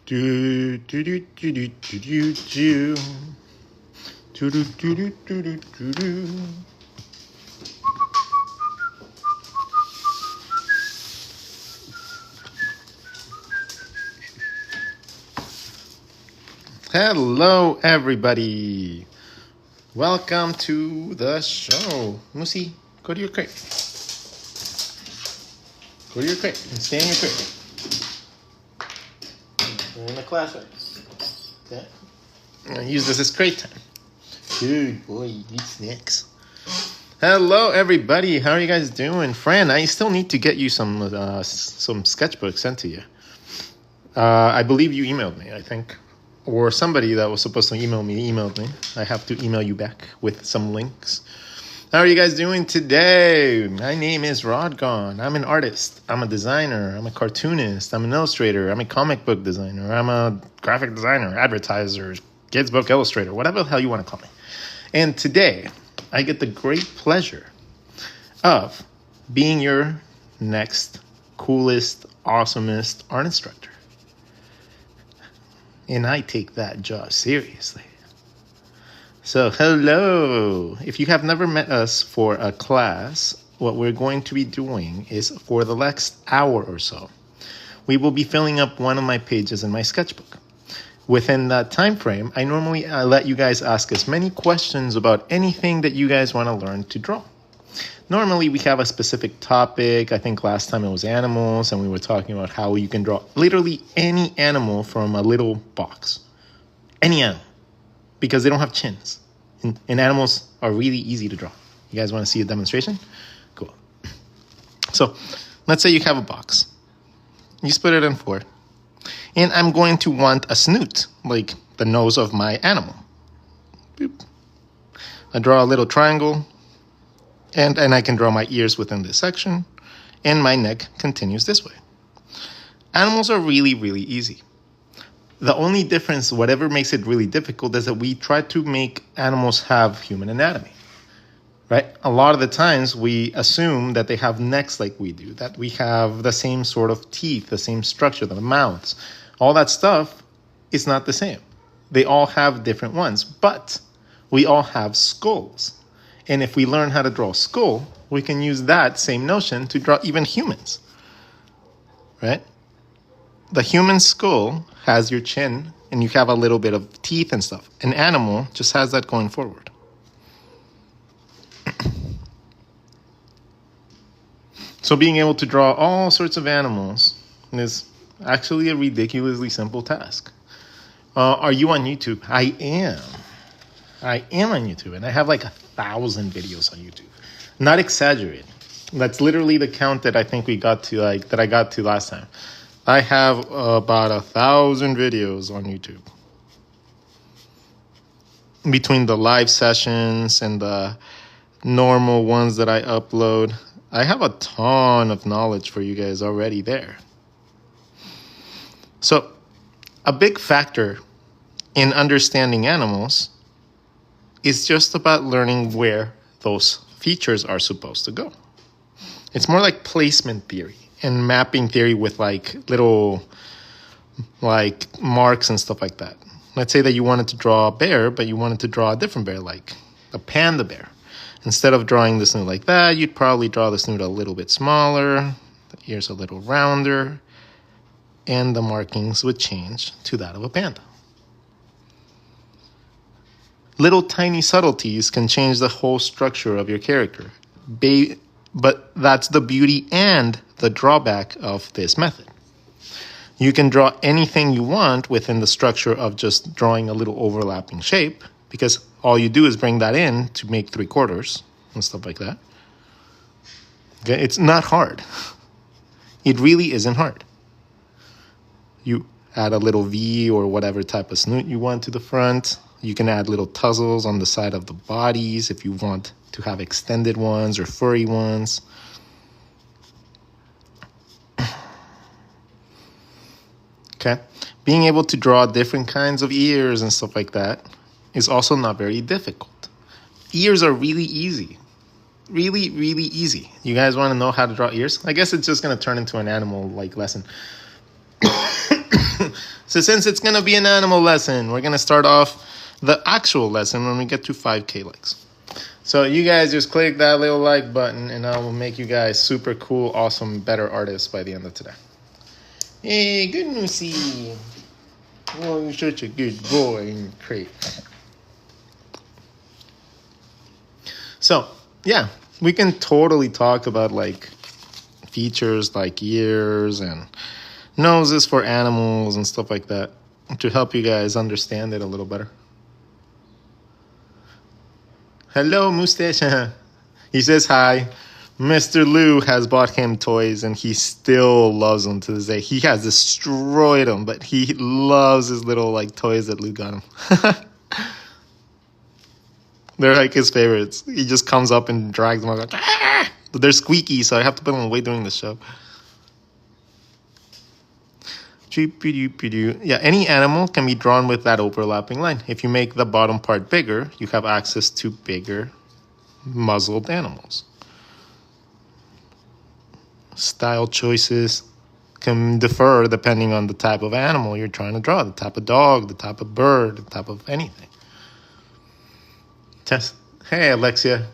Do do do do do do do do do do do do do do do. Hello, everybody. Welcome to the show. Musi, go to your crate. Go to your crate and stay in your crate. We're in the class right now. Okay. I'm going to use this as crate time. Good boy, eat snacks. Hello, everybody. How are you guys doing? Fran, I still need to get you some sketchbooks sent to you. I believe you emailed me, I think. Or somebody that was supposed to email me emailed me. I have to email you back with some links. How are you guys doing today? My name is RODGON. I'm an artist. I'm a designer. I'm a cartoonist. I'm an illustrator. I'm a comic book designer. I'm a graphic designer, advertiser, kids book illustrator, whatever the hell you want to call me. And today, I get the great pleasure of being your next coolest, awesomest art instructor. And I take that job seriously. So, hello. If you have never met us for a class, what we're going to be doing is for the next hour or so, we will be filling up one of my pages in my sketchbook. Within that time frame, I normally let you guys ask as many questions about anything that you guys want to learn to draw. Normally, we have a specific topic. I think last time it was animals, and we were talking about how you can draw literally any animal from a little box. Any animal. Because they don't have chins. And animals are really easy to draw. You guys want to see a demonstration? Cool. So, let's say you have a box. You split it in four. And I'm going to want a snoot, like the nose of my animal. Boop. I draw a little triangle. And I can draw my ears within this section, and my neck continues this way. Animals are really, really easy. The only difference, whatever makes it really difficult, is that we try to make animals have human anatomy, right? A lot of the times we assume that they have necks like we do, that we have the same sort of teeth, the same structure, the mouths. All that stuff is not the same. They all have different ones, but we all have skulls. And if we learn how to draw a skull, we can use that same notion to draw even humans, right? The human skull has your chin, and you have a little bit of teeth and stuff. An animal just has that going forward. So being able to draw all sorts of animals is actually a ridiculously simple task. Are you on YouTube? I am on YouTube, and I have like 1,000 videos on YouTube. Not exaggerating. That's literally the count that I think we got to, that I got to last time. I have about 1,000 videos on YouTube. Between the live sessions and the normal ones that I upload, I have a ton of knowledge for you guys already there. So, a big factor in understanding animals is just about learning where those features are supposed to go. It's more like placement theory and mapping theory with little marks and stuff like that. Let's say that you wanted to draw a bear, but you wanted to draw a different bear, like a panda bear. Instead of drawing the snoot like that, you'd probably draw the snoot a little bit smaller, the ears a little rounder, and the markings would change to that of a panda. Little tiny subtleties can change the whole structure of your character. But that's the beauty and the drawback of this method. You can draw anything you want within the structure of just drawing a little overlapping shape, because all you do is bring that in to make 3/4 and stuff like that. Okay, it's not hard. It really isn't hard. You add a little V or whatever type of snoot you want to the front. You can add little tussles on the side of the bodies if you want to have extended ones or furry ones. Okay? Being able to draw different kinds of ears and stuff like that is also not very difficult. Ears are really easy. Really, really easy. You guys want to know how to draw ears? I guess it's just going to turn into an animal lesson. So since it's going to be an animal lesson, we're going to start off the actual lesson when we get to 5K likes. So you guys just click that little like button and I will make you guys super cool, awesome, better artists by the end of today. Hey, good Lucy. Oh, you're such a good boy in your crate. So, yeah, we can totally talk about like features like ears and noses for animals and stuff like that to help you guys understand it a little better. Hello, Mustache. He says hi. Mr. Lou has bought him toys and he still loves them to this day. He has destroyed them, but he loves his little like toys that Lou got him. They're like his favorites. He just comes up and drags them out like, ah! But they're squeaky, so I have to put them away during the show. Yeah, any animal can be drawn with that overlapping line. If you make the bottom part bigger, you have access to bigger muzzled animals. Style choices can differ depending on the type of animal you're trying to draw, the type of dog, the type of bird, the type of anything. Hey, Alexia.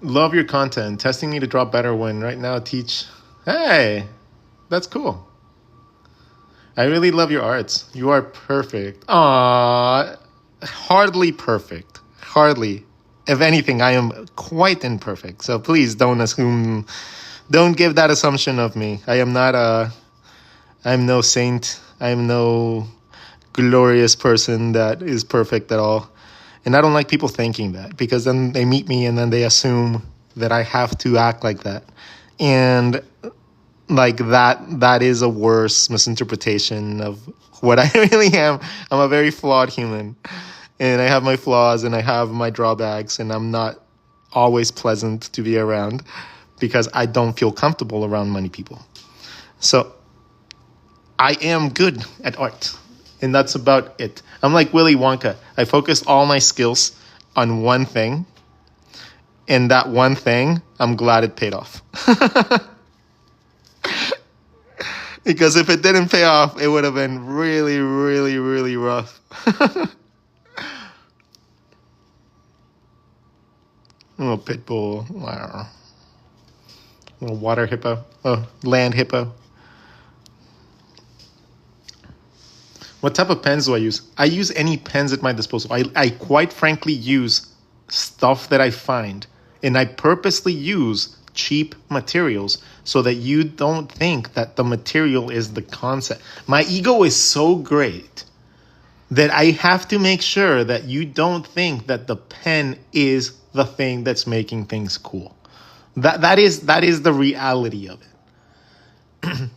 Love your content. Testing me to draw better when right now teach. Hey, that's cool. I really love your arts. You are perfect. Aww, hardly perfect. Hardly. If anything, I am quite imperfect. So please don't assume, don't give that assumption of me. I'm no saint. I'm no glorious person that is perfect at all. And I don't like people thinking that because then they meet me and then they assume that I have to act like that. And like that is a worse misinterpretation of what I really am. I'm a very flawed human and I have my flaws and I have my drawbacks and I'm not always pleasant to be around because I don't feel comfortable around many people. So I am good at art and that's about it. I'm like Willy Wonka. I focus all my skills on one thing and that one thing, I'm glad it paid off. Because if it didn't pay off, it would have been really, really, really rough. Little pit bull. Wow. Little water hippo. Oh, land hippo. What type of pens do I use? I use any pens at my disposal. I quite frankly use stuff that I find. And I purposely use cheap materials so that you don't think that the material is the concept. My ego is so great that I have to make sure that you don't think that the pen is the thing that's making things cool. That is the reality of it.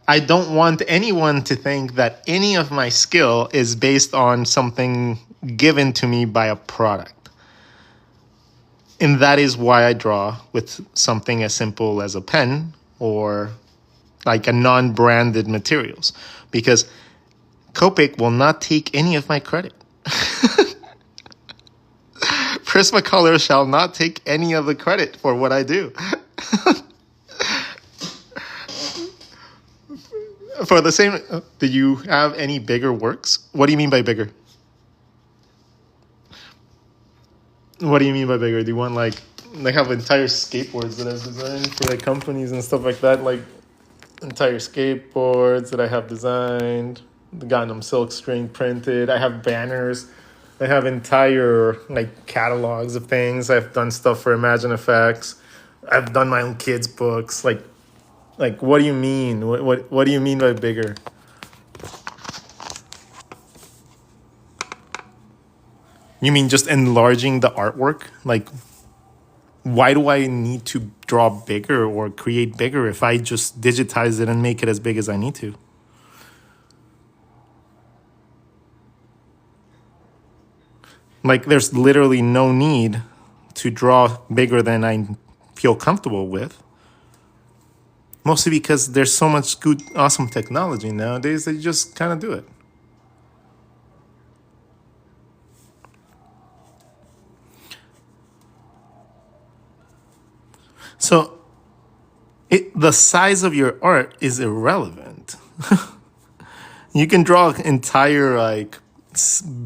I don't want anyone to think that any of my skill is based on something given to me by a product. And that is why I draw with something as simple as a pen or like a non-branded materials. Because Copic will not take any of my credit. Prismacolor shall not take any of the credit for what I do. For the same, do you have any bigger works? What do you mean by bigger? What do you mean by bigger? Do you want like they have entire skateboards that I've designed for like companies and stuff like that? Like entire skateboards that I have designed, gotten them silk screen printed. I have banners. I have entire like catalogs of things. I've done stuff for Imagine Effects. I've done my own kids' books. Like what do you mean? What do you mean by bigger? You mean just enlarging the artwork? Like, why do I need to draw bigger or create bigger if I just digitize it and make it as big as I need to? Like, there's literally no need to draw bigger than I feel comfortable with. Mostly because there's so much good, awesome technology nowadays that you just kind of do it. So the size of your art is irrelevant. You can draw entire like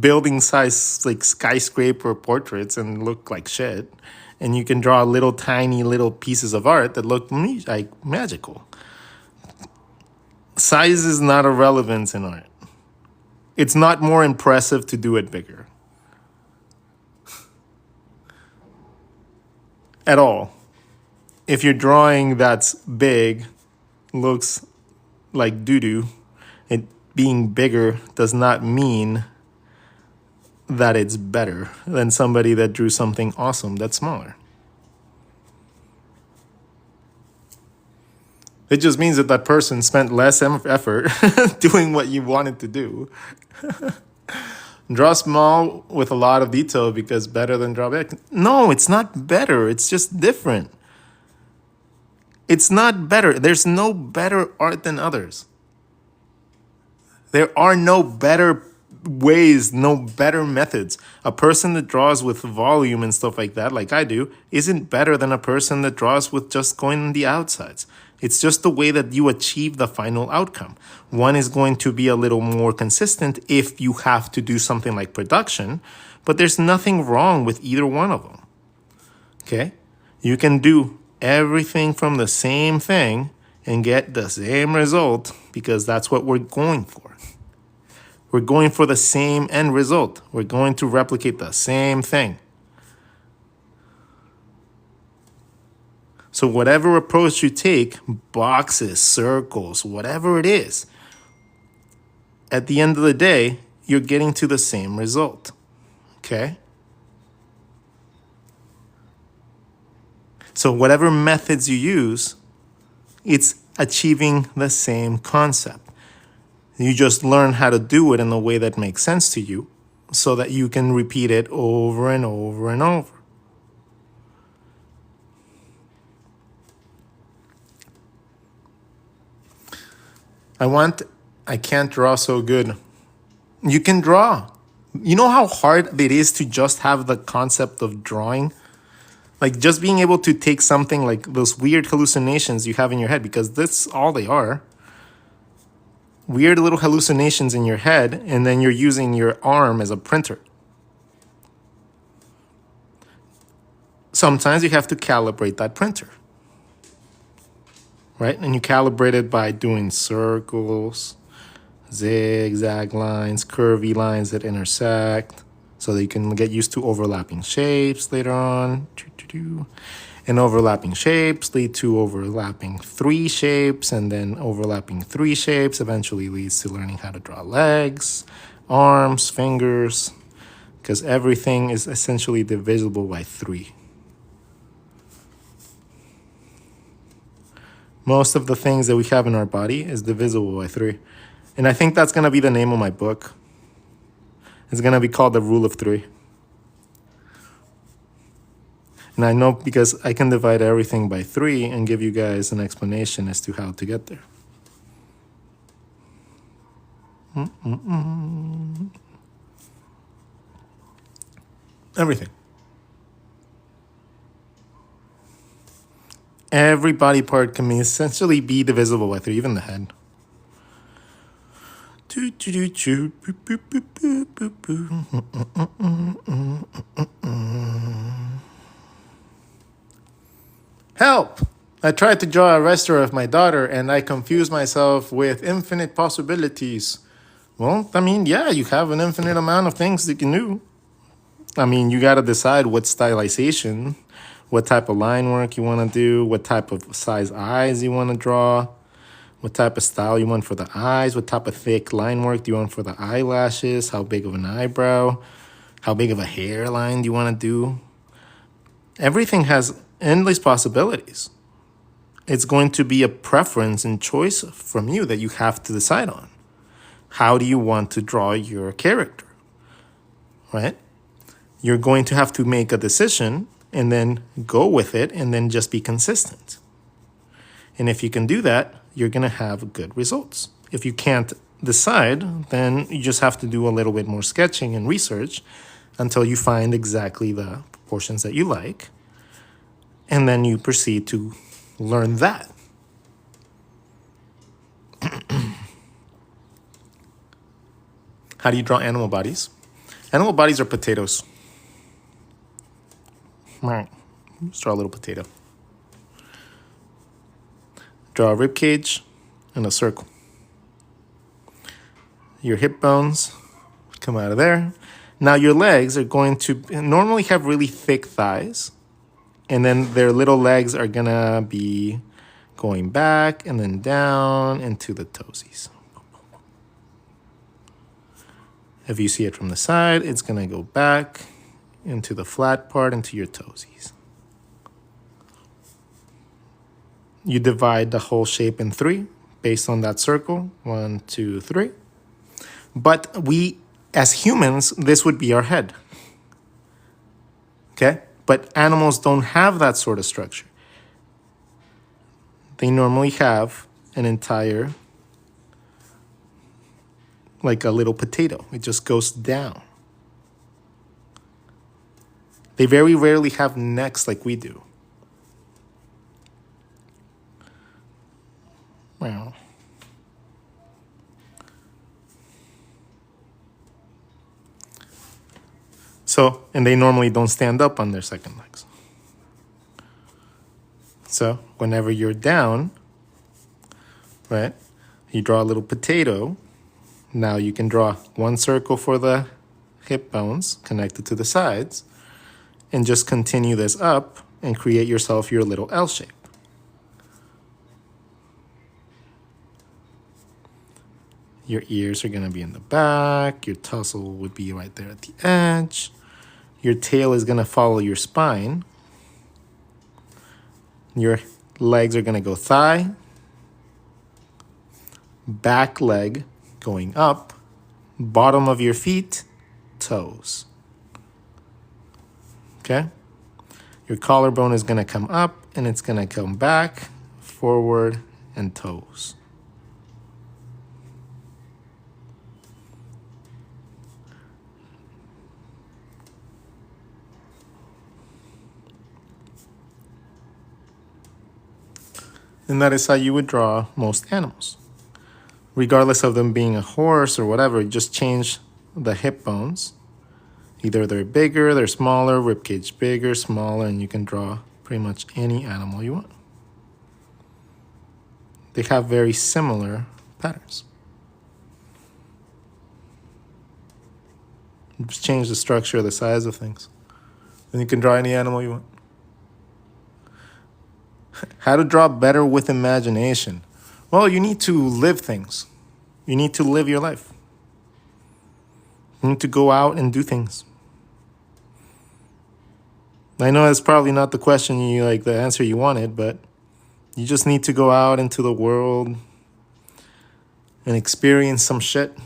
building size like skyscraper portraits and look like shit, and you can draw little tiny little pieces of art that look like magical. Size is not a relevance in art. It's not more impressive to do it bigger at all. If your drawing that's big looks like doo-doo, it being bigger does not mean that it's better than somebody that drew something awesome that's smaller. It just means that that person spent less effort doing what you wanted to do. Draw small with a lot of detail because better than draw big. No, it's not better. It's just different. It's not better. There's no better art than others. There are no better ways, no better methods. A person that draws with volume and stuff like that, like I do, isn't better than a person that draws with just going on the outsides. It's just the way that you achieve the final outcome. One is going to be a little more consistent if you have to do something like production, but there's nothing wrong with either one of them. Okay? You can do everything from the same thing and get the same result because that's what we're going for. We're going for the same end result. We're going to replicate the same thing. So whatever approach you take, boxes, circles, whatever it is, at the end of the day, you're getting to the same result. Okay? So whatever methods you use, it's achieving the same concept. You just learn how to do it in a way that makes sense to you so that you can repeat it over and over and over. I can't draw so good. You can draw. You know how hard it is to just have the concept of drawing? Like just being able to take something like those weird hallucinations you have in your head, because that's all they are. Weird little hallucinations in your head, and then you're using your arm as a printer. Sometimes you have to calibrate that printer. Right? And you calibrate it by doing circles, zigzag lines, curvy lines that intersect, so that you can get used to overlapping shapes later on. And overlapping shapes lead to overlapping 3 shapes, and then overlapping 3 shapes eventually leads to learning how to draw legs, arms, fingers, because everything is essentially divisible by 3. Most of the things that we have in our body is divisible by 3. And I think that's going to be the name of my book. It's going to be called The Rule of 3. And I know because I can divide everything by 3 and give you guys an explanation as to how to get there. Everything. Every body part can essentially be divisible by 3, even the head. Help! I tried to draw a raster of my daughter and I confused myself with infinite possibilities. Well, I mean, yeah, you have an infinite amount of things that you can do. I mean, you got to decide what stylization, what type of line work you want to do, what type of size eyes you want to draw, what type of style you want for the eyes, what type of thick line work do you want for the eyelashes, how big of an eyebrow, how big of a hairline do you want to do. Everything has endless possibilities. It's going to be a preference and choice from you that you have to decide on. How do you want to draw your character, right? You're going to have to make a decision and then go with it and then just be consistent. And if you can do that, you're going to have good results. If you can't decide, then you just have to do a little bit more sketching and research until you find exactly the proportions that you like. And then you proceed to learn that. How do you draw animal bodies? Animal bodies are potatoes. All right, let's draw a little potato. Draw a rib cage and a circle. Your hip bones come out of there. Now your legs are going to normally have really thick thighs, and then their little legs are gonna be going back and then down into the toesies. If you see it from the side, it's gonna go back into the flat part, into your toesies. You divide the whole shape in 3 based on that circle. 1, 2, 3. But we, as humans, this would be our head. Okay? But animals don't have that sort of structure. They normally have an entire, like a little potato. It just goes down. They very rarely have necks like we do. Wow. So, and they normally don't stand up on their second legs. So, whenever you're down, right, you draw a little potato. Now you can draw one circle for the hip bones connected to the sides, and just continue this up and create yourself your little L shape. Your ears are going to be in the back. Your tussle would be right there at the edge. Your tail is going to follow your spine. Your legs are going to go thigh, back leg going up, bottom of your feet, toes. Okay? Your collarbone is going to come up and it's going to come back, forward, and toes. And that is how you would draw most animals. Regardless of them being a horse or whatever, just change the hip bones. Either they're bigger, they're smaller, ribcage bigger, smaller, and you can draw pretty much any animal you want. They have very similar patterns. Just change the structure, the size of things. And you can draw any animal you want. How to draw better with imagination? Well, you need to live things. You need to live your life. You need to go out and do things. I know that's probably not the question you like, the answer you wanted, but you just need to go out into the world and experience some shit.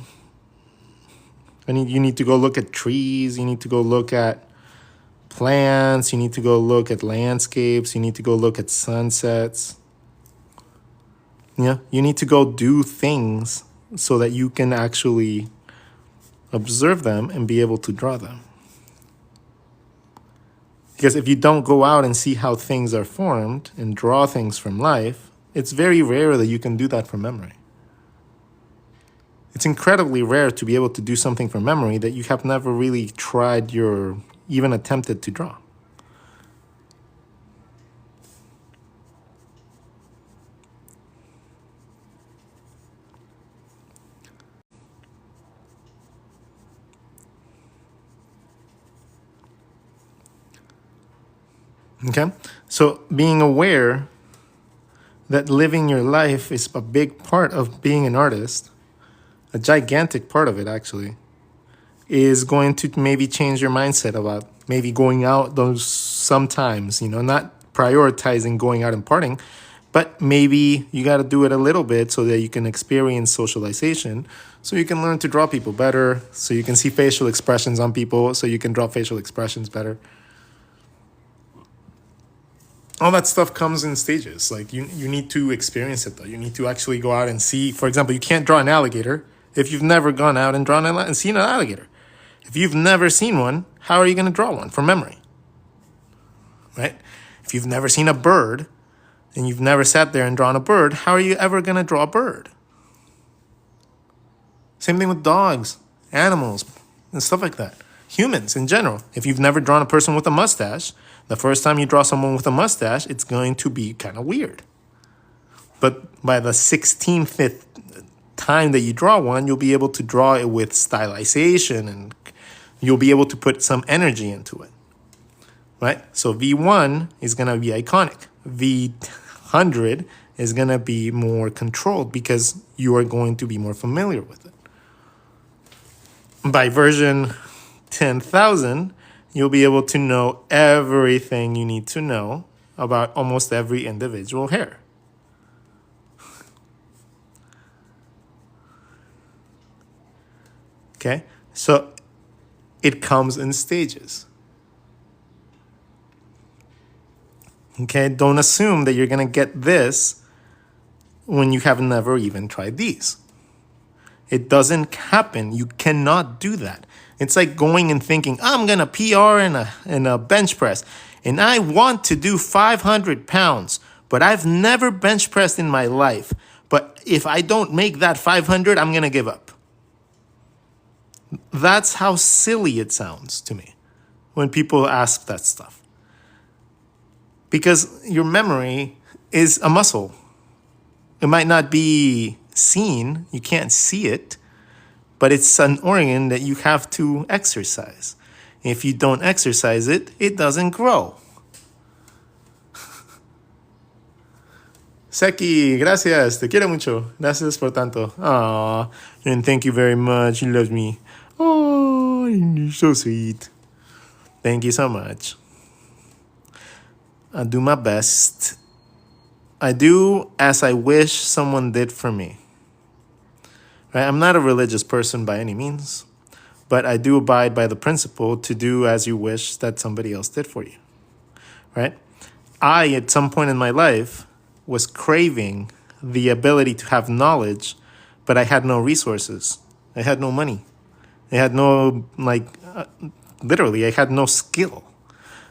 You need to go look at trees. You need to go look at plants, you need to go look at landscapes, you need to go look at sunsets. Yeah, you need to go do things so that you can actually observe them and be able to draw them. Because if you don't go out and see how things are formed and draw things from life, it's very rare that you can do that from memory. It's incredibly rare to be able to do something from memory that you have never really tried even attempted to draw. Okay? So being aware that living your life is a big part of being an artist, a gigantic part of it actually, is going to maybe change your mindset about maybe going out those sometimes, not prioritizing going out and partying, but maybe you got to do it a little bit so that you can experience socialization, so you can learn to draw people better, so you can see facial expressions on people, so you can draw facial expressions better. All that stuff comes in stages. Like you need to experience it though. You need to actually go out and see. For example, you can't draw an alligator if you've never gone out and seen an alligator. If you've never seen one, how are you going to draw one from memory? Right? If you've never seen a bird and you've never sat there and drawn a bird, how are you ever going to draw a bird? Same thing with dogs. animals, and stuff like that. Humans in general. If you've never drawn a person with a mustache, the first time you draw someone with a mustache, it's going to be kind of weird. But by the 16th time that you draw one, you'll be able to draw it with stylization and you'll be able to put some energy into it. Right? So V1 is going to be iconic. V100 is going to be more controlled because you are going to be more familiar with it. By version 10,000, you'll be able to know everything you need to know about almost every individual hair. Okay? So it comes in stages. Okay, don't assume that you're going to get this when you have never even tried these. It doesn't happen. You cannot do that. It's like going and thinking, I'm going to PR in a bench press, and I want to do 500 pounds, but I've never bench pressed in my life. But if I don't make that 500, I'm going to give up. That's how silly it sounds to me when people ask that stuff. Because your memory is a muscle. It might not be seen, you can't see it, but it's an organ that you have to exercise. If you don't exercise it, it doesn't grow. Seki, gracias, te quiero mucho. Gracias por tanto. Aww, and thank you very much. He loves me. Oh, you're so sweet. Thank you so much. I do my best. I do as I wish someone did for me. Right? I'm not a religious person by any means, but I do abide by the principle to do as you wish that somebody else did for you. Right? I, at some point in my life, was craving the ability to have knowledge, but I had no resources. I had no money. I had no, literally, I had no skill.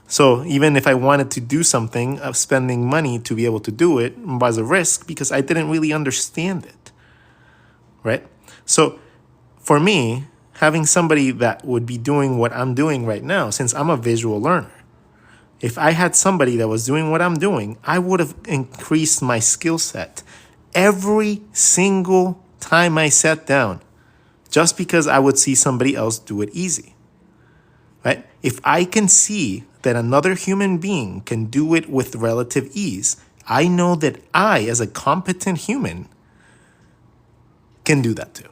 So even if I wanted to do something, spending money to be able to do it was a risk because I didn't really understand it, right? So for me, having somebody that would be doing what I'm doing right now, since I'm a visual learner, if I had somebody that was doing what I'm doing, I would have increased my skill set every single time I sat down, just because I would see somebody else do it easy, right? If I can see that another human being can do it with relative ease, I know that I, as a competent human, can do that too.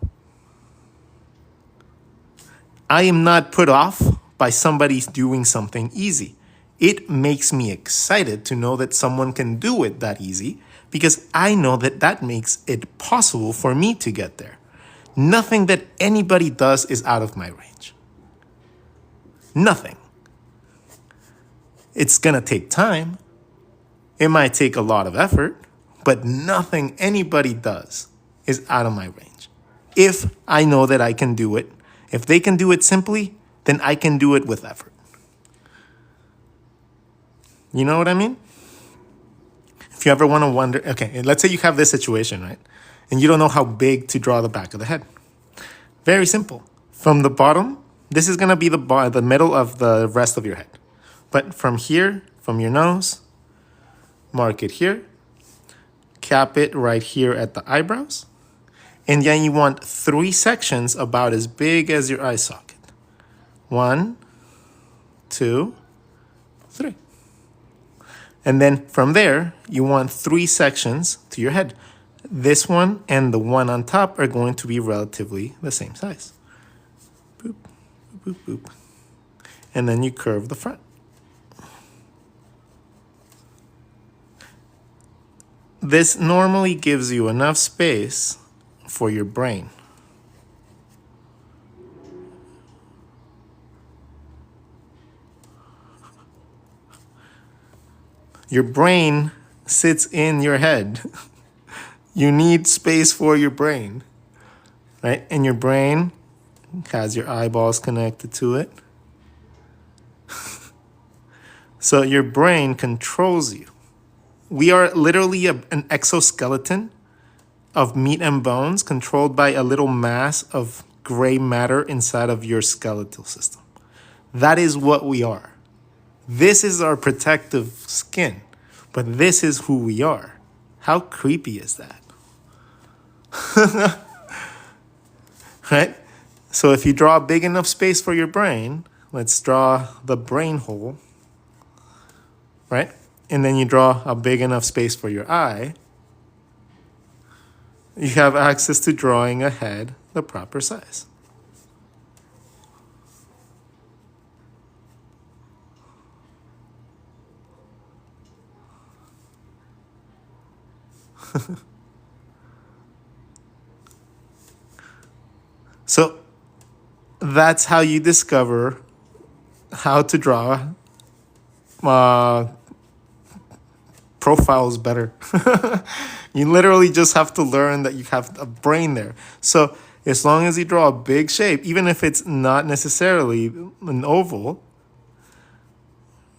I am not put off by somebody doing something easy. It makes me excited to know that someone can do it that easy because I know that that makes it possible for me to get there. Nothing that anybody does is out of my range. Nothing. It's going to take time. It might take a lot of effort, but nothing anybody does is out of my range. If I know that I can do it, if they can do it simply, then I can do it with effort. You know what I mean? If you ever want to wonder, okay, let's say you have this situation, right? And you don't know how big to draw the back of the head. Very simple. From the bottom, this is going to be the middle of the rest of your head. But from here, from your nose, mark it here, cap it right here at the eyebrows, and then you want 3 sections about as big as your eye socket. 1, 2, 3. And then from there, you want 3 sections to your head. This one and the one on top are going to be relatively the same size. Boop, boop, boop, boop. And then you curve the front. This normally gives you enough space for your brain. Your brain sits in your head. You need space for your brain, right? And your brain has your eyeballs connected to it. So your brain controls you. We are literally an exoskeleton of meat and bones controlled by a little mass of gray matter inside of your skeletal system. That is what we are. This is our protective skin, but this is who we are. How creepy is that? Right? So if you draw a big enough space for your brain, let's draw the brain hole, right? And then you draw a big enough space for your eye, you have access to drawing a head the proper size. So that's how you discover how to draw profiles better. You literally just have to learn that you have a brain there. So as long as you draw a big shape, even if it's not necessarily an oval,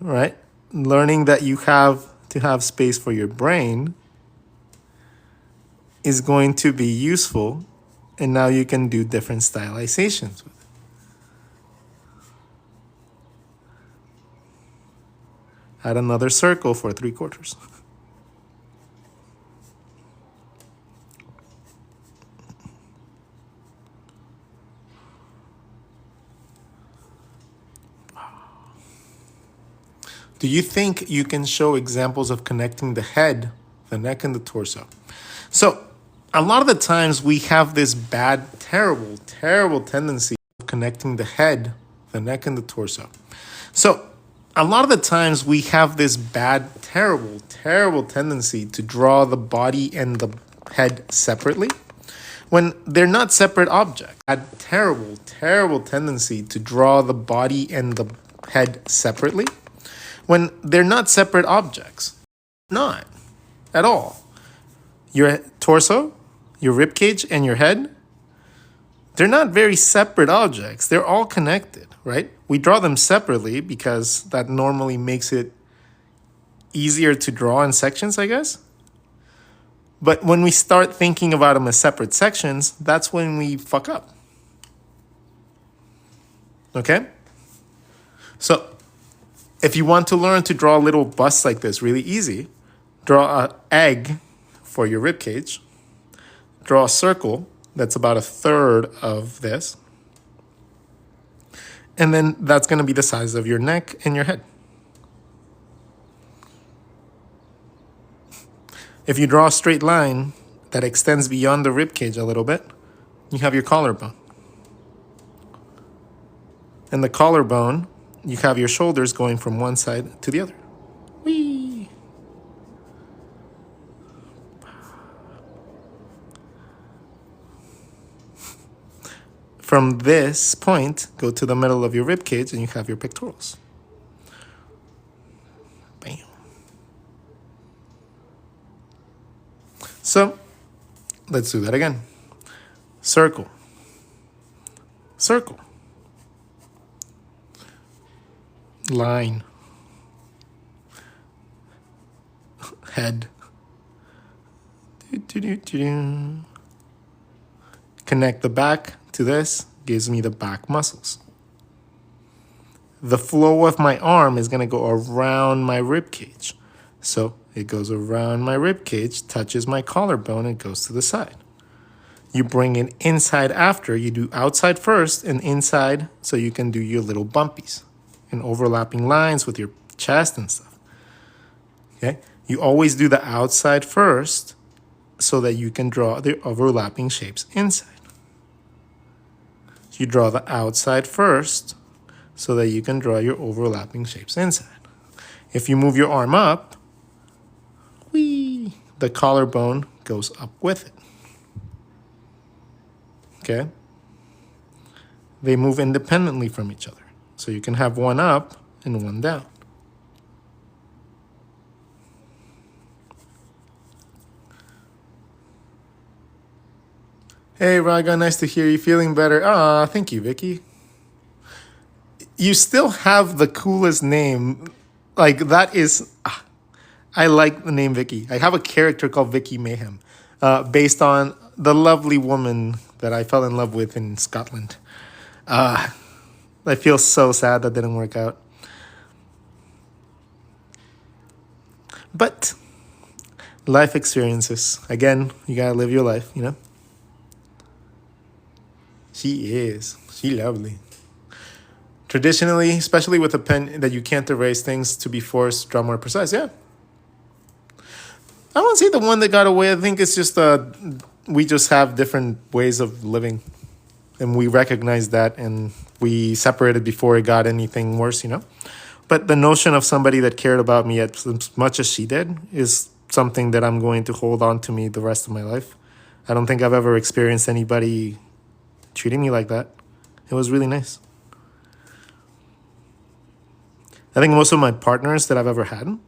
right? Learning that you have to have space for your brain is going to be useful. And now you can do different stylizations with it. Add another circle for 3/4. Do you think you can show examples of connecting the head, the neck, and the torso? So, a lot of the times we have this bad, terrible tendency of connecting the head, the neck, and the torso. So, a lot of the times we have this bad, terrible tendency to draw the body and the head separately when they're not separate objects. A terrible tendency to draw the body and the head separately when they're not separate objects. Not at all. Your torso, your rib cage, and your head, they're not very separate objects. They're all connected, right? We draw them separately because that normally makes it easier to draw in sections, I guess. But when we start thinking about them as separate sections, that's when we fuck up. Okay? So, if you want to learn to draw little busts like this really easy, draw an egg for your rib cage. Draw a circle that's about 1/3 of this. And then that's going to be the size of your neck and your head. If you draw a straight line that extends beyond the rib cage a little bit, you have your collarbone. And the collarbone, you have your shoulders going from one side to the other. Whee! From this point, go to the middle of your rib cage and you have your pectorals. Bam. So, let's do that again. Circle. Circle. Line. Head. Connect the back to this, gives me the back muscles. The flow of my arm is going to go around my rib cage. So it goes around my rib cage, touches my collarbone, and goes to the side. You bring it inside after. You do outside first and inside so you can do your little bumpies and overlapping lines with your chest and stuff. Okay? You always do the outside first so that you can draw the overlapping shapes inside. You draw the outside first so that you can draw your overlapping shapes inside. If you move your arm up, whee, the collarbone goes up with it. Okay? They move independently from each other. So you can have one up and one down. Hey, RODGON, nice to hear you. Feeling better? Ah, thank you, Vicky. You still have the coolest name. Like, that is... I like the name Vicky. I have a character called Vicky Mayhem, based on the lovely woman that I fell in love with in Scotland. I feel so sad that didn't work out. But life experiences. Again, you gotta live your life, you know? She's lovely. Traditionally, especially with a pen that you can't erase things to be forced, draw more precise. Yeah. I won't say the one that got away. I think it's just we just have different ways of living. And we recognize that and we separated before it got anything worse, you know? But the notion of somebody that cared about me as much as she did is something that I'm going to hold on to me the rest of my life. I don't think I've ever experienced anybody treating me like that. It was really nice. I think most of my partners that I've ever had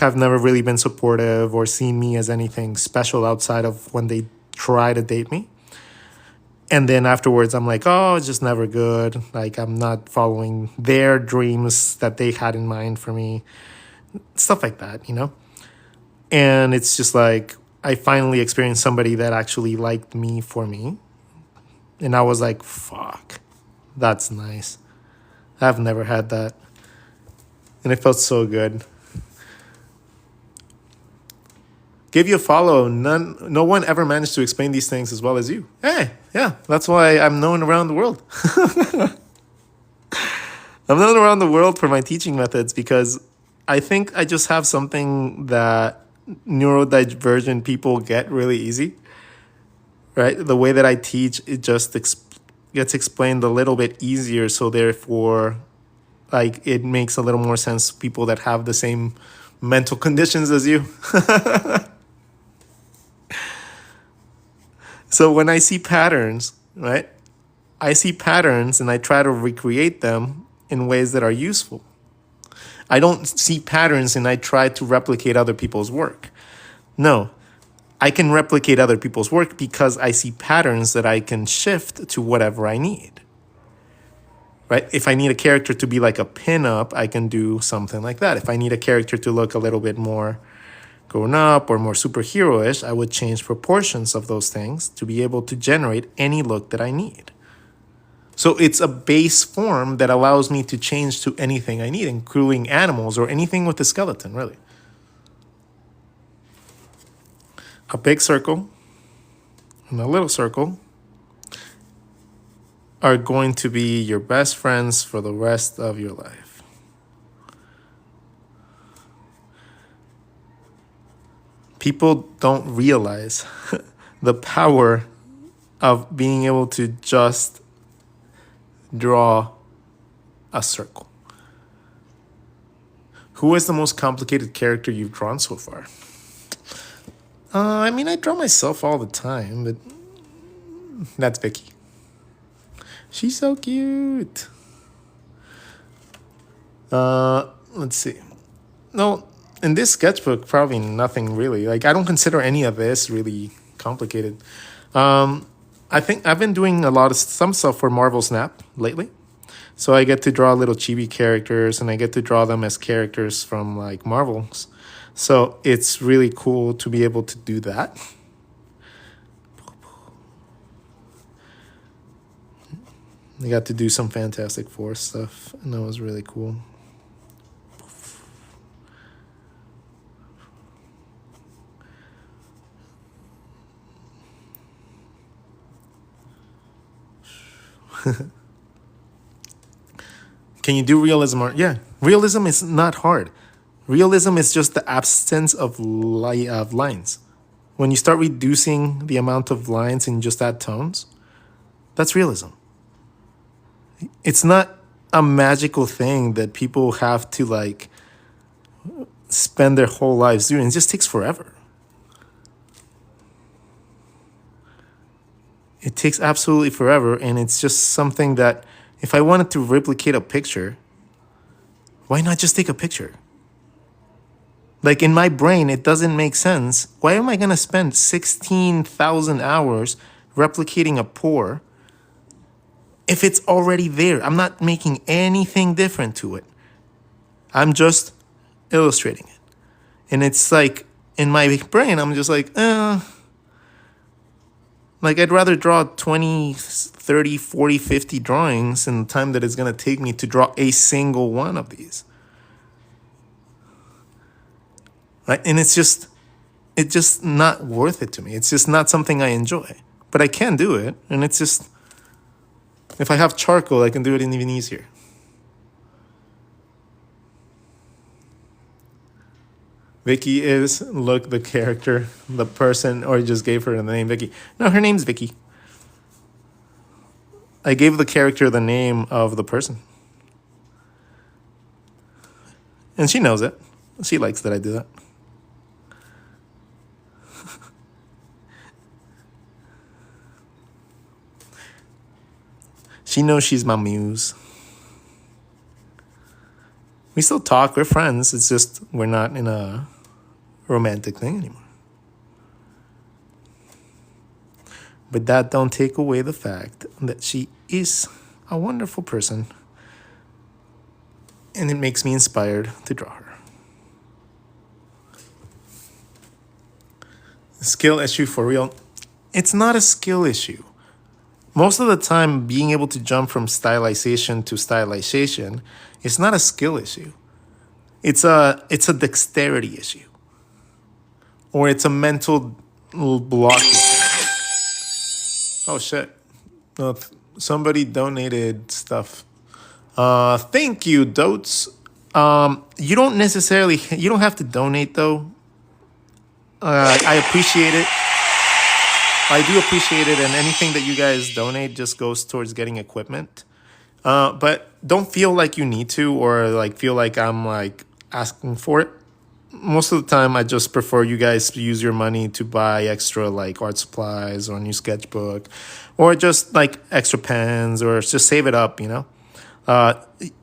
have never really been supportive or seen me as anything special outside of when they try to date me. And then afterwards, I'm like, oh, it's just never good. Like, I'm not following their dreams that they had in mind for me. Stuff like that, you know? And it's just like, I finally experienced somebody that actually liked me for me. And I was like, fuck, that's nice. I've never had that. And it felt so good. Give you a follow. No one ever managed to explain these things as well as you. Hey, yeah, that's why I'm known around the world. I'm known around the world for my teaching methods because I think I just have something that neurodivergent people get really easy. Right? The way that I teach, it just gets explained a little bit easier. So therefore, like, it makes a little more sense to people that have the same mental conditions as you. So when I see patterns, right? I see patterns and I try to recreate them in ways that are useful. I don't see patterns and I try to replicate other people's work. No, I can replicate other people's work because I see patterns that I can shift to whatever I need. Right? If I need a character to be like a pinup, I can do something like that. If I need a character to look a little bit more grown up or more superhero-ish, I would change proportions of those things to be able to generate any look that I need. So it's a base form that allows me to change to anything I need, including animals or anything with a skeleton, really. A big circle and a little circle are going to be your best friends for the rest of your life. People don't realize the power of being able to just draw a circle. Who is the most complicated character you've drawn so far? I mean, I draw myself all the time, but that's Vicky. She's so cute. Let's see. No, in this sketchbook, probably nothing really. Like, I don't consider any of this really complicated. I think I've been doing some stuff for Marvel Snap lately. So I get to draw little chibi characters and I get to draw them as characters from like Marvels. So it's really cool to be able to do that. I got to do some Fantastic Four stuff, and that was really cool. Can you do realism art? Yeah, realism is not hard. Realism is just the absence of lines. When you start reducing the amount of lines and just add tones, that's realism. It's not a magical thing that people have to like spend their whole lives doing. It just takes forever. It takes absolutely forever, and it's just something that if I wanted to replicate a picture, why not just take a picture? Like, in my brain, it doesn't make sense. Why am I going to spend 16,000 hours replicating a pore if it's already there? I'm not making anything different to it. I'm just illustrating it. And it's like, in my brain, I'm just like, Like, I'd rather draw 20, 30, 40, 50 drawings in the time that it's going to take me to draw a single one of these. Right? And it's just not worth it to me. It's just not something I enjoy. But I can do it. And it's just, if I have charcoal, I can do it even easier. Vicky is, look, the character, the person, or just gave her the name Vicky. No, her name's Vicky. I gave the character the name of the person. And she knows it. She likes that I do that. She knows she's my muse. We still talk, we're friends. It's just we're not in a romantic thing anymore. But that don't take away the fact that she is a wonderful person. And it makes me inspired to draw her. Skill issue for real. It's not a skill issue. Most of the time, being able to jump from stylization to stylization is not a skill issue. It's a dexterity issue. Or it's a mental block issue. Oh, shit. No, somebody donated stuff. Thank you, Dotes. You don't have to donate, though. I appreciate it. I do appreciate it, and anything that you guys donate just goes towards getting equipment. But don't feel like you need to, or like feel like I'm like asking for it. Most of the time, I just prefer you guys to use your money to buy extra like art supplies or a new sketchbook, or just like extra pens, or just save it up, you know?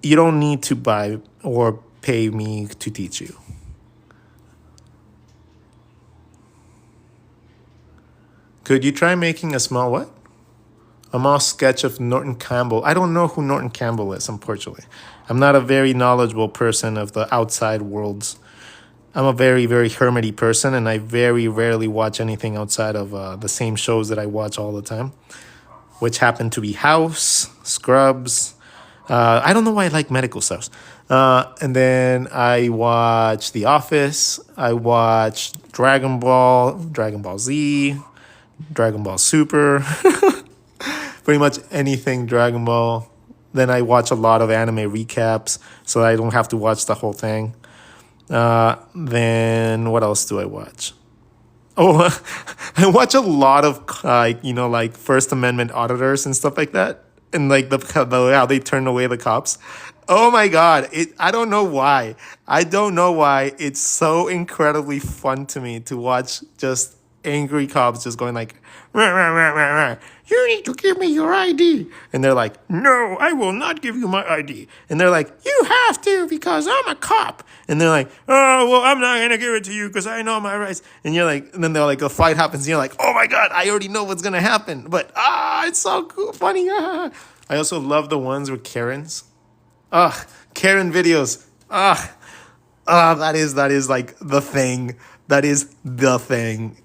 You don't need to buy or pay me to teach you. Could you try making a small what? A mouse sketch of Norton Campbell. I don't know who Norton Campbell is, unfortunately. I'm not a very knowledgeable person of the outside worlds. I'm a very, very hermity person, and I very rarely watch anything outside of the same shows that I watch all the time, which happen to be House, Scrubs. I don't know why I like medical stuff. And then I watch The Office. I watch Dragon Ball Z, Dragon Ball Super, pretty much anything Dragon Ball. Then I watch a lot of anime recaps, so I don't have to watch the whole thing. Then what else do I watch? Oh, I watch a lot of like First Amendment auditors and stuff like that, and like the how they turn away the cops. Oh my God! I don't know why. I don't know why it's so incredibly fun to me to watch just angry cops just going like, rah, rah, rah, rah, rah. You need to give me your ID. And they're like, no, I will not give you my ID. And they're like, you have to because I'm a cop. And they're like, oh, well, I'm not going to give it to you because I know my rights. And you're like, and then they're like, a fight happens. And you're like, oh my God, I already know what's going to happen. But it's so cool, funny. I also love the ones with Karens. Karen videos. That is like the thing. That is the thing.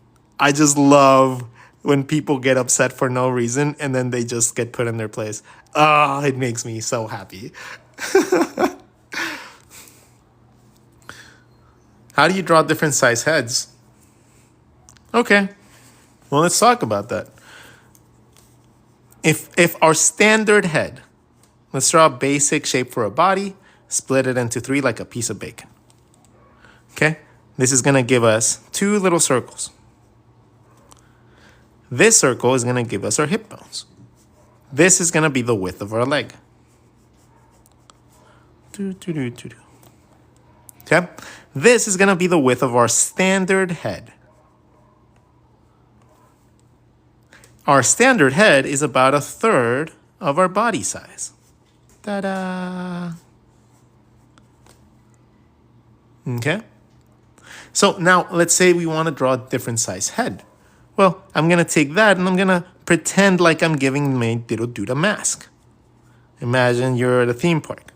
I just love when people get upset for no reason and then they just get put in their place. It makes me so happy. How do you draw different size heads? Okay. Well, let's talk about that. If our standard head, let's draw a basic shape for a body, split it into 3 like a piece of bacon. Okay? This is going to give us 2 little circles. This circle is going to give us our hip bones. This is going to be the width of our leg. Okay? This is going to be the width of our standard head. Our standard head is about 1/3 of our body size. Ta-da! Okay? So now let's say we want to draw a different size head. Well, I'm going to take that and I'm going to pretend like I'm giving my little dude a mask. Imagine you're at a theme park.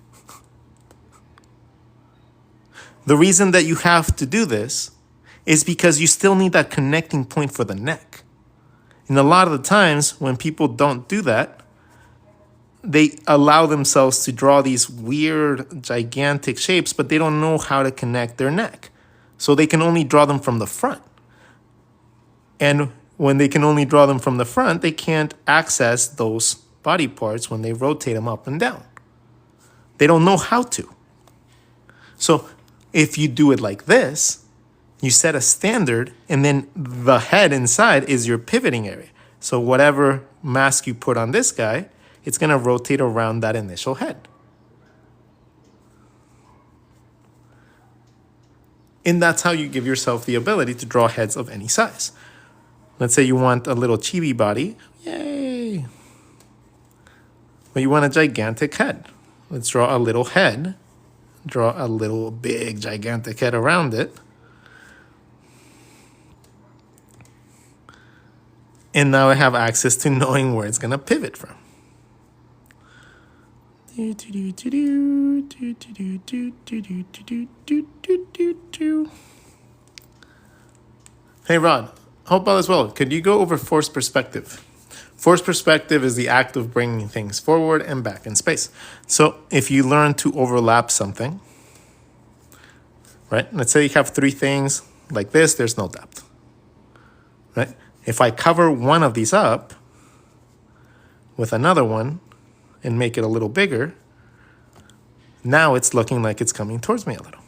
The reason that you have to do this is because you still need that connecting point for the neck. And a lot of the times when people don't do that, they allow themselves to draw these weird, gigantic shapes, but they don't know how to connect their neck. So they can only draw them from the front. And when they can only draw them from the front, they can't access those body parts when they rotate them up and down. They don't know how to. So if you do it like this, you set a standard, and then the head inside is your pivoting area. So whatever mask you put on this guy, it's going to rotate around that initial head. And that's how you give yourself the ability to draw heads of any size. Let's say you want a little chibi body. Yay! But you want a gigantic head. Let's draw a little head. Draw a little big, gigantic head around it. And now I have access to knowing where it's going to pivot from. Hey Rod, hope all is well. Could you go over force perspective? Force perspective is the act of bringing things forward and back in space. So if you learn to overlap something, right? Let's say you have three things like this, there's no depth, right? If I cover one of these up with another one and make it a little bigger, now it's looking like it's coming towards me a little.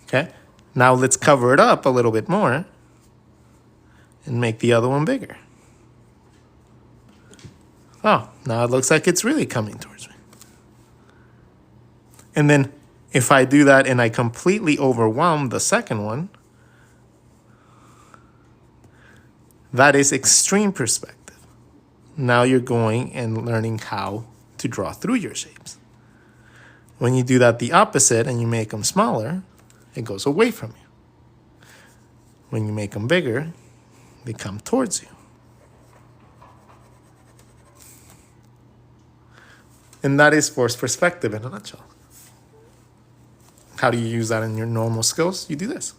Okay? Now let's cover it up a little bit more and make the other one bigger. Oh, now it looks like it's really coming towards me. And then if I do that and I completely overwhelm the second one, that is extreme perspective. Now you're going and learning how to draw through your shapes. When you do that the opposite and you make them smaller, it goes away from you. When you make them bigger, they come towards you. And that is force perspective in a nutshell. How do you use that in your normal skills? You do this.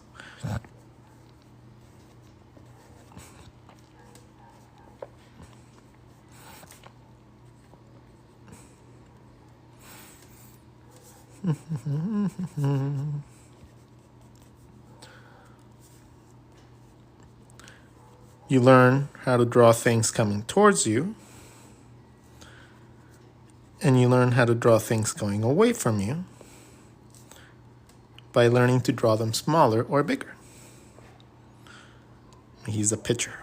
You learn how to draw things coming towards you, and you learn how to draw things going away from you by learning to draw them smaller or bigger. He's a picture.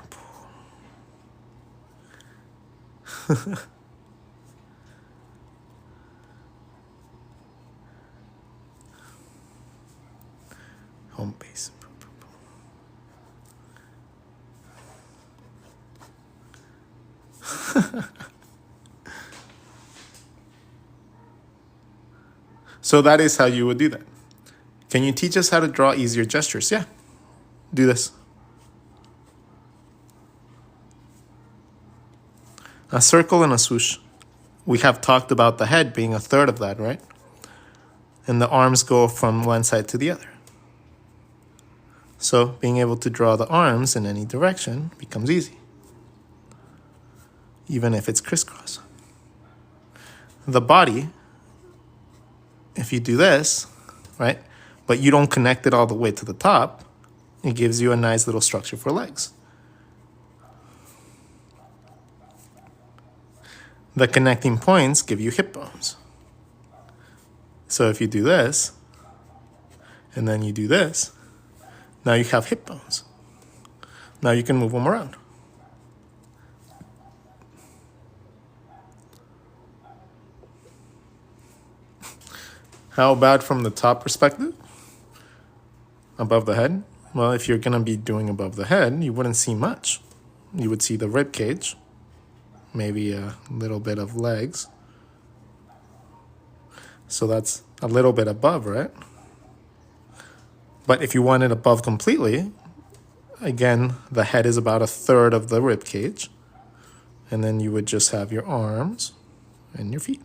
Home base. So that is how you would do that. Can you teach us how to draw easier gestures? Yeah. Do this. A circle and a swoosh. We have talked about the head being a third of that, right? And the arms go from one side to the other. So being able to draw the arms in any direction becomes easy, even if it's crisscross. The body, if you do this, right, but you don't connect it all the way to the top, it gives you a nice little structure for legs. The connecting points give you hip bones. So if you do this, and then you do this, now you have hip bones. Now you can move them around. How about from the top perspective? Above the head? Well, if you're going to be doing above the head, you wouldn't see much. You would see the rib cage, maybe a little bit of legs. So that's a little bit above, right? But if you want it above completely, again, the head is about a third of the rib cage. And then you would just have your arms and your feet.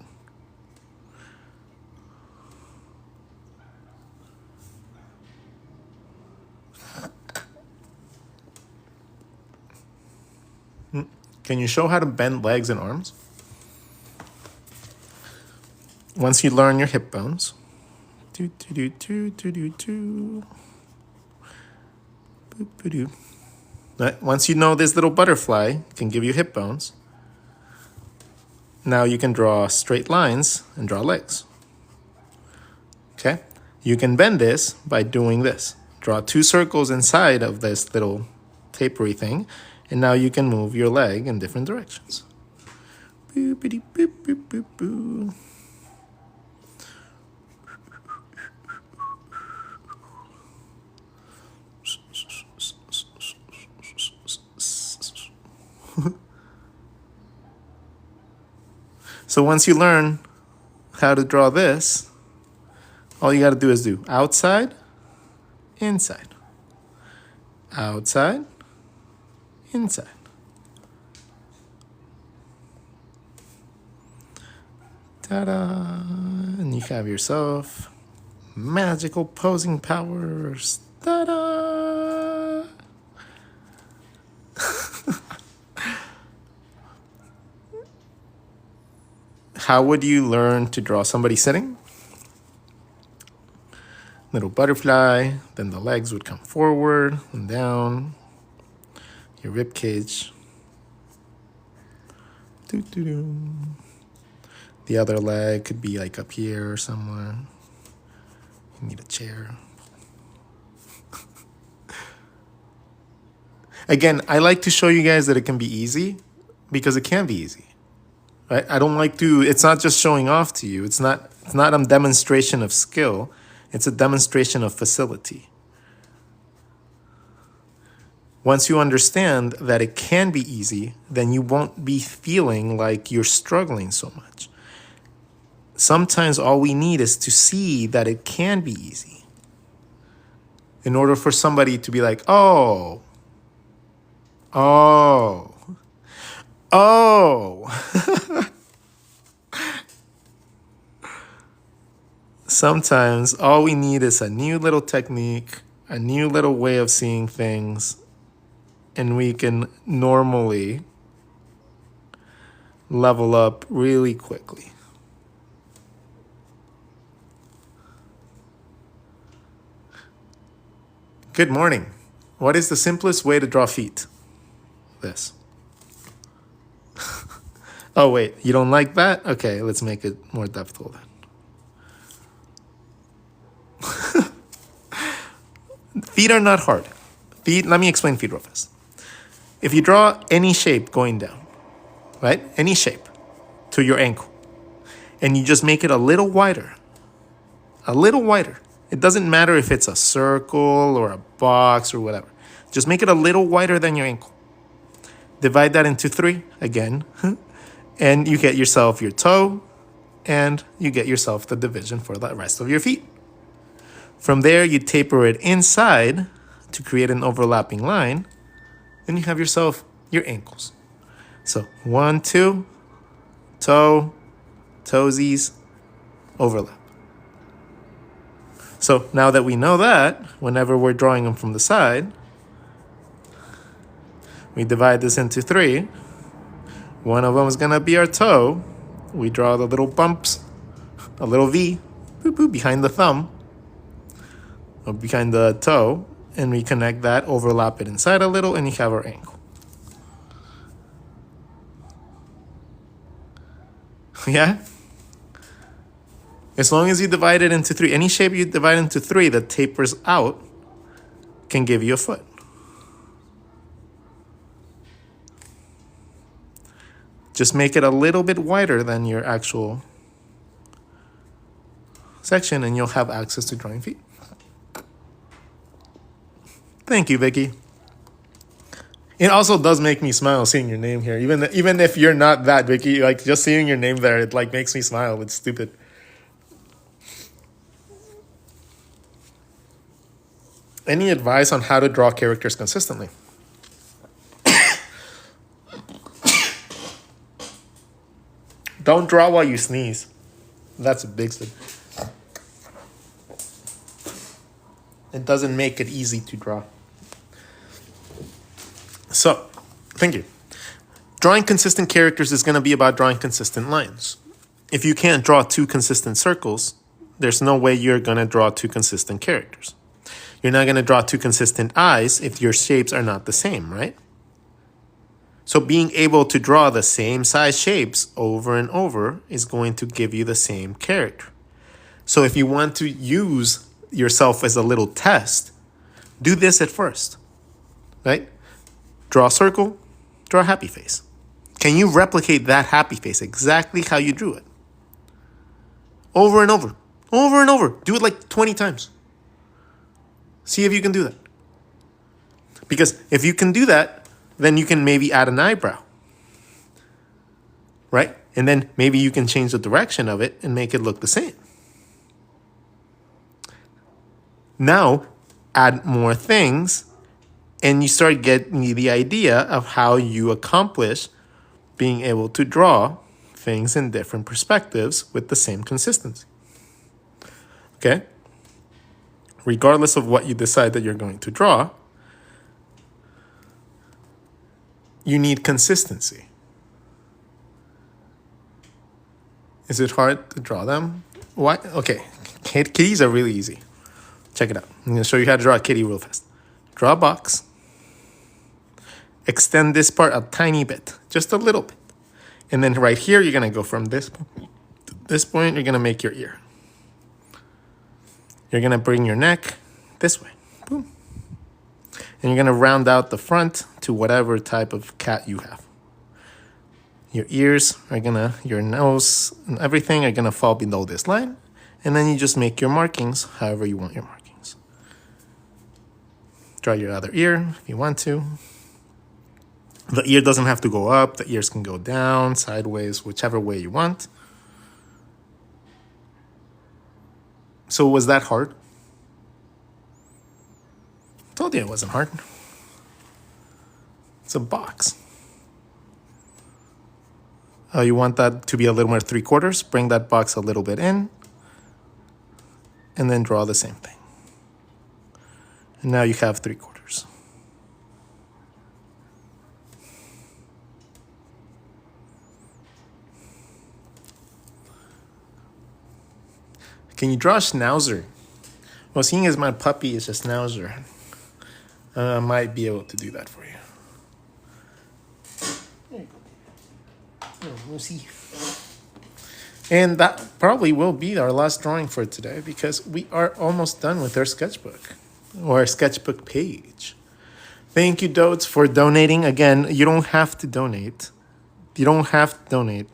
Can you show how to bend legs and arms? Once you learn your hip bones. Do, do, do, do, do, do, do. Boop, boop, doo. Right. Once you know this little butterfly can give you hip bones, now you can draw straight lines and draw legs. Okay? You can bend this by doing this. Draw 2 circles inside of this little tapery thing, and now you can move your leg in different directions. Boopity boop boop boop boo. So once you learn how to draw this, all you got to do is do outside, inside, outside, inside. Ta-da! And you have yourself magical posing powers. Ta-da! How would you learn to draw somebody sitting? Little butterfly, then the legs would come forward and down. Your rib cage. Doo-doo-doo. The other leg could be like up here or somewhere. You need a chair. Again, I like to show you guys that it can be easy because it can be easy. Right? I don't like to, it's not just showing off to you. It's not a demonstration of skill. It's a demonstration of facility. Once you understand that it can be easy, then you won't be feeling like you're struggling so much. Sometimes all we need is to see that it can be easy in order for somebody to be like, oh, Sometimes all we need is a new little technique, a new little way of seeing things, and we can normally level up really quickly. Good morning. What is the simplest way to draw feet? This. Oh, wait, you don't like that? Okay, let's make it more depthful then. Feet are not hard. Feet, let me explain feet real fast. If you draw any shape going down, right? Any shape to your ankle, and you just make it a little wider. It doesn't matter if it's a circle or a box or whatever. Just make it a little wider than your ankle. Divide that into 3 again, and you get yourself your toe, and you get yourself the division for the rest of your feet. From there, you taper it inside to create an overlapping line, and you have yourself your ankles. So 1, 2, toe, toesies, overlap. So now that we know that, whenever we're drawing them from the side, we divide this into 3. One of them is going to be our toe. We draw the little bumps, a little V, boop, boop, behind the thumb, or behind the toe, and we connect that, overlap it inside a little, and you have our ankle. Yeah? As long as you divide it into 3, any shape you divide into 3 that tapers out can give you a foot. Just make it a little bit wider than your actual section, and you'll have access to drawing feet. Thank you, Vicky. It also does make me smile seeing your name here. Even if you're not that, Vicky, like just seeing your name there, it like makes me smile. It's stupid. Any advice on how to draw characters consistently? Don't draw while you sneeze. That's a big thing. It doesn't make it easy to draw. So, thank you. Drawing consistent characters is going to be about drawing consistent lines. If you can't draw two consistent circles, there's no way you're going to draw two consistent characters. You're not going to draw two consistent eyes if your shapes are not the same, right? So being able to draw the same size shapes over and over is going to give you the same character. So if you want to use yourself as a little test, do this at first, right? Draw a circle, draw a happy face. Can you replicate that happy face exactly how you drew it? Over and over, over and over. Do it like 20 times. See if you can do that. Because if you can do that, then you can maybe add an eyebrow, right? And then maybe you can change the direction of it and make it look the same. Now, add more things, and you start getting the idea of how you accomplish being able to draw things in different perspectives with the same consistency. Okay? Regardless of what you decide that you're going to draw, you need consistency. Is it hard to draw them? Why? Okay, kitties are really easy. Check it out. I'm going to show you how to draw a kitty real fast. Draw a box. Extend this part a tiny bit, just a little bit. And then right here, you're going to go from this point to this point. You're going to make your ear. You're going to bring your neck this way. Boom. And you're going to round out the front to whatever type of cat you have. Your ears are going to, your nose and everything are going to fall below this line. And then you just make your markings however you want your markings. Draw your other ear if you want to. The ear doesn't have to go up. The ears can go down, sideways, whichever way you want. So was that hard? I told you it wasn't hard. It's a box. You want that to be a little more 3/4. Bring that box a little bit in. And then draw the same thing. And now you have 3/4. Can you draw a schnauzer? Well, seeing as my puppy is a schnauzer, I might be able to do that for you. There you go. Oh, we'll see. And that probably will be our last drawing for today because we are almost done with our sketchbook or our sketchbook page. Thank you, Dodes, for donating. Again, you don't have to donate. You don't have to donate.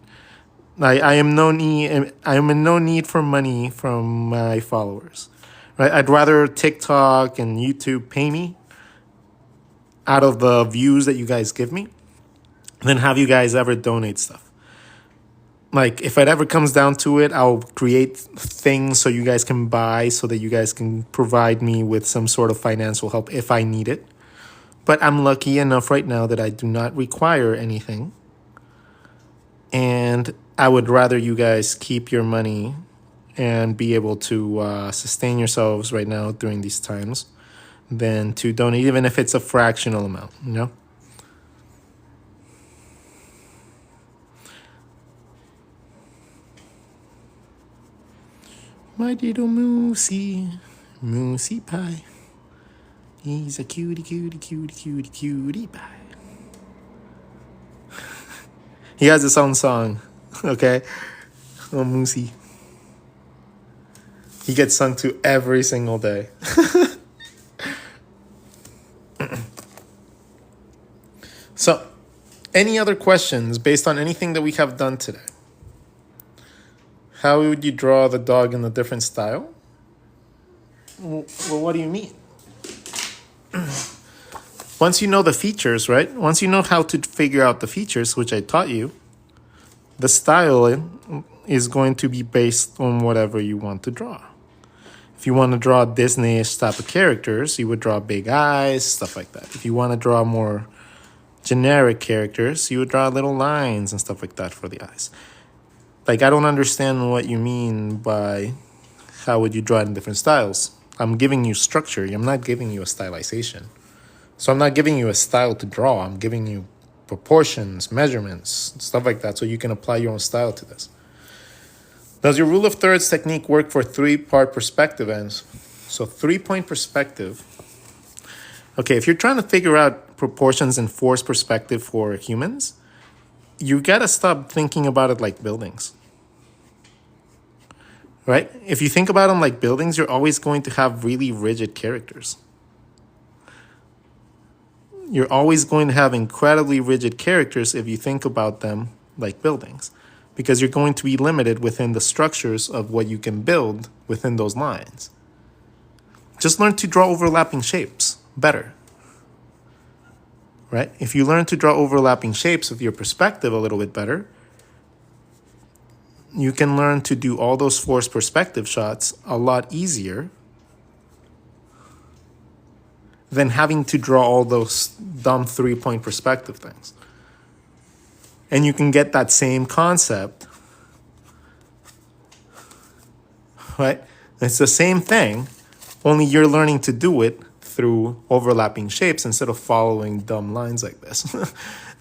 I am in no need for money from my followers. Right? I'd rather TikTok and YouTube pay me out of the views that you guys give me than have you guys ever donate stuff. Like, if it ever comes down to it, I'll create things so you guys can buy so that you guys can provide me with some sort of financial help if I need it. But I'm lucky enough right now that I do not require anything. And I would rather you guys keep your money and be able to sustain yourselves right now during these times than to donate, even if it's a fractional amount, you know? My little moosey, moosey pie. He's a cutie, cutie, cutie, cutie, cutie pie. He has his own song, okay? Oh, Moosey. He gets sung to every single day. So, any other questions based on anything that we have done today? How would you draw the dog in a different style? Well, what do you mean? Once you know the features, right? Once you know how to figure out the features, which I taught you, the style is going to be based on whatever you want to draw. If you want to draw Disney-ish type of characters, you would draw big eyes, stuff like that. If you want to draw more generic characters, you would draw little lines and stuff like that for the eyes. Like, I don't understand what you mean by how would you draw it in different styles. I'm giving you structure. I'm not giving you a stylization. So I'm not giving you a style to draw. I'm giving you proportions, measurements, stuff like that, so you can apply your own style to this. Does your rule of thirds technique work for 3-part perspective ends? So 3-point perspective. Okay, if you're trying to figure out proportions and force perspective for humans, you gotta stop thinking about it like buildings. Right? If you think about them like buildings, you're always going to have really rigid characters. You're always going to have incredibly rigid characters if you think about them like buildings, because you're going to be limited within the structures of what you can build within those lines. Just learn to draw overlapping shapes better. Right? If you learn to draw overlapping shapes with your perspective a little bit better, you can learn to do all those forced perspective shots a lot easier than having to draw all those dumb 3-point perspective things. And you can get that same concept, right? It's the same thing, only you're learning to do it through overlapping shapes instead of following dumb lines like this.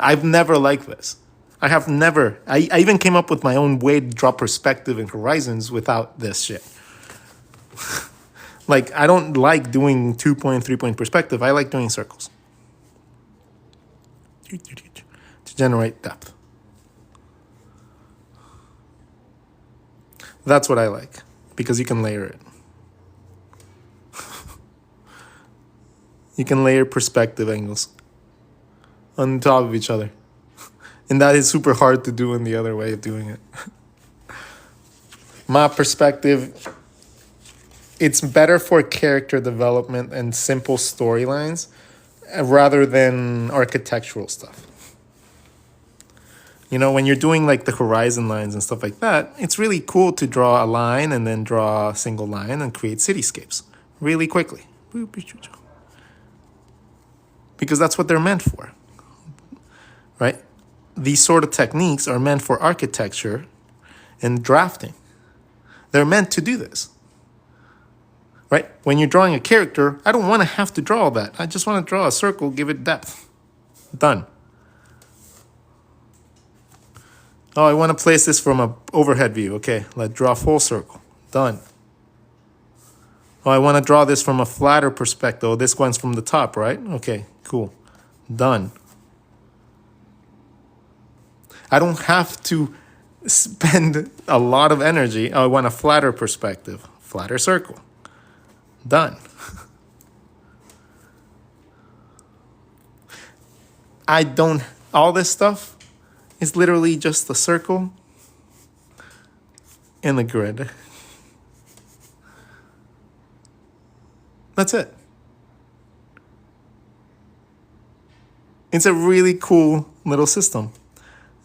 I've never liked this. I even came up with my own way to draw perspective and horizons without this shit. Like, I don't like doing 2-point, 3-point perspective. I like doing circles to generate depth. That's what I like, because you can layer it. You can layer perspective angles on top of each other. And that is super hard to do in the other way of doing it. My perspective, it's better for character development and simple storylines rather than architectural stuff. You know, when you're doing like the horizon lines and stuff like that, it's really cool to draw a line and then draw a single line and create cityscapes really quickly. Because that's what they're meant for, right? These sort of techniques are meant for architecture and drafting. They're meant to do this, right? When you're drawing a character, I don't want to have to draw all that. I just want to draw a circle, give it depth. Done. Oh, I want to place this from an overhead view. Okay, let's draw a full circle. Done. Oh, I want to draw this from a flatter perspective. Oh, this one's from the top, right? Okay, cool. Done. I don't have to spend a lot of energy. Oh, I want a flatter perspective. Flatter circle. Done. All this stuff is literally just the circle and the grid. That's it. It's a really cool little system.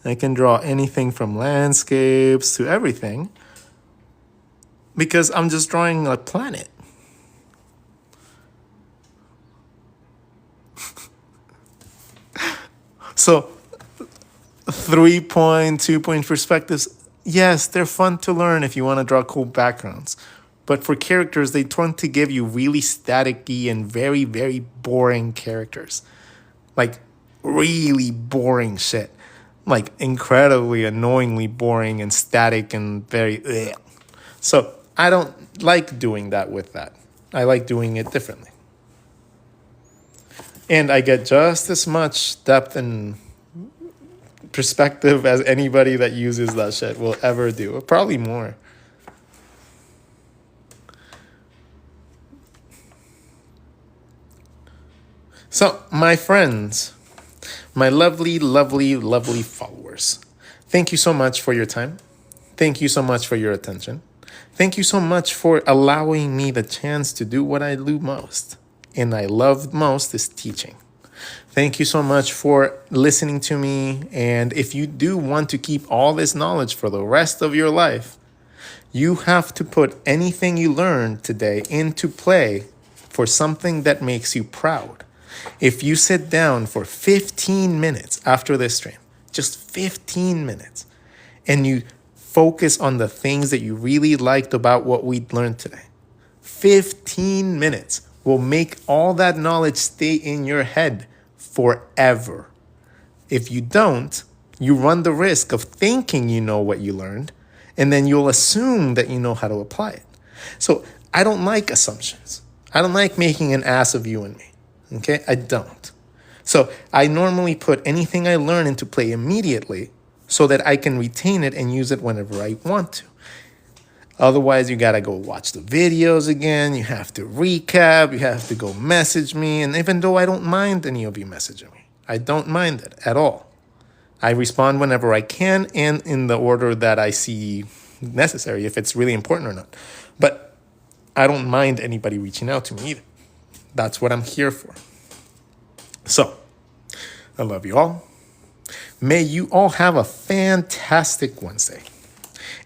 I can draw anything from landscapes to everything because I'm just drawing a planet. So 3-point, 2-point perspectives, yes, they're fun to learn if you want to draw cool backgrounds. But for characters, they tend to give you really staticky and very, very boring characters. Like, really boring shit. Like, incredibly, annoyingly boring and static and very... Ugh. So, I don't like doing that with that. I like doing it differently. And I get just as much depth and perspective as anybody that uses that shit will ever do. Probably more. So, my friends, my lovely, lovely, lovely followers, thank you so much for your time. Thank you so much for your attention. Thank you so much for allowing me the chance to do what I do most. And I love most is teaching. Thank you so much for listening to me. And if you do want to keep all this knowledge for the rest of your life, you have to put anything you learned today into play for something that makes you proud. If you sit down for 15 minutes after this stream, just 15 minutes, and you focus on the things that you really liked about what we learned today, 15 minutes will make all that knowledge stay in your head forever. If you don't, you run the risk of thinking you know what you learned, and then you'll assume that you know how to apply it. So I don't like assumptions. I don't like making an ass of you and me. Okay? I don't. So I normally put anything I learn into play immediately so that I can retain it and use it whenever I want to. Otherwise, you gotta go watch the videos again. You have to recap. You have to go message me. And even though I don't mind any of you messaging me, I don't mind it at all. I respond whenever I can and in the order that I see necessary, if it's really important or not. But I don't mind anybody reaching out to me either. That's what I'm here for. So, I love you all. May you all have a fantastic Wednesday.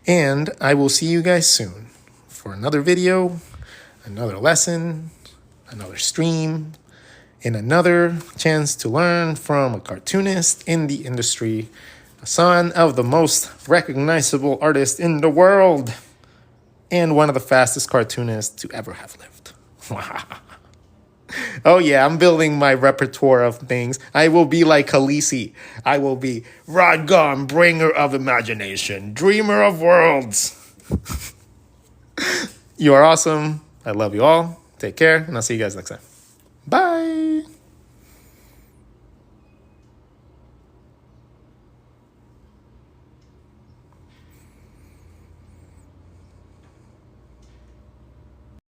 And I will see you guys soon for another video, another lesson, another stream, and another chance to learn from a cartoonist in the industry, a son of the most recognizable artist in the world, and one of the fastest cartoonists to ever have lived. Oh yeah, I'm building my repertoire of things. I will be like Khaleesi. I will be RODGON, bringer of imagination, dreamer of worlds. You are awesome. I love you all. Take care, and I'll see you guys next time. Bye.